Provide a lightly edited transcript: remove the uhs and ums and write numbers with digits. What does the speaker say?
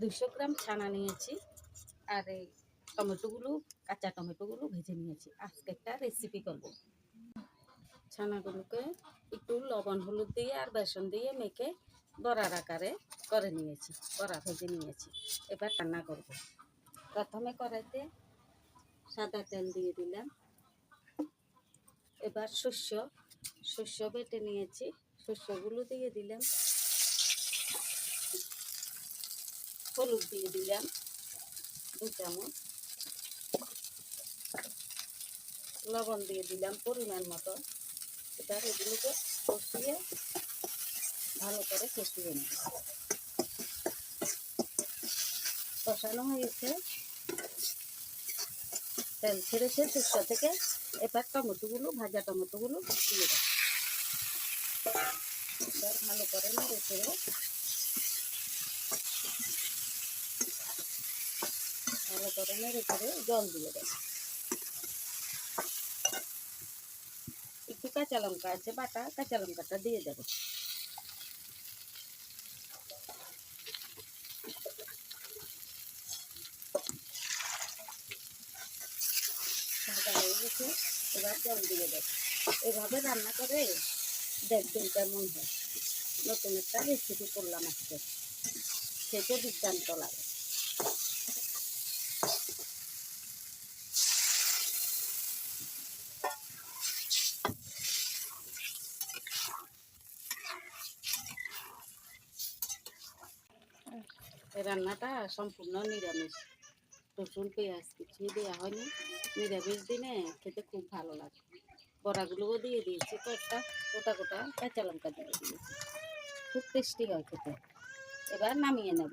200 গ্রাম ছানা নিয়েছি আর এই টমেটোগুলো কাঁচা টমেটোগুলো ভেজে নিয়েছি। আজকে একটা রেসিপি করব। ছানাগুলোকে একটু লবণ হলুদ দিয়ে আর বেসন দিয়ে মেখে বড়ার আকারে করে নিয়েছি, বড়া ভেজে নিয়েছি। এবার রান্না করব। প্রথমে কড়াইতে সাদা তেল দিয়ে দিলাম। এবার শস্য বেটে নিয়েছি, শস্যগুলো দিয়ে দিলাম। হলুদ দিয়ে দিলাম 2 চামচ, লবণ দিয়ে দিলাম পরিমাণ মতো। এবার এগুলোকে কষিয়ে ভালো করে কষিয়ে নেব। কষানো হয়েছে, তেল ছেড়েছে শস্য থেকে। এবার টমেটোগুলো, ভাজা টমেটোগুলো দিয়ে দেব। এবার ভালো করে নেড়ে চেড়ে জল দিয়ে দেব। একটু কাঁচা লঙ্কা আছে বাটা, কাঁচা লঙ্কাটা দিয়ে দেব। ভাজা হয়ে গেছে, এবার জল দিয়ে দেব। এভাবে রান্না করে দেখবেন কেমন হয়। নতুন একটা রেসিপি করলাম আজকে, খেতে দুর্দান্ত লাগে। এই রান্নাটা সম্পূর্ণ নিরামিষ, রসুন পেঁয়াজ কিছুই দেওয়া হয়নি। নিরামিষ দিনে খেতে খুব ভালো লাগে। বড়াগুলোও দিয়ে দিয়েছি, কয়েকটা গোটা গোটা কাঁচা লঙ্কা দিয়ে দিয়েছি। খুব টেস্টি হয় খেতে। এবার নামিয়ে নেব।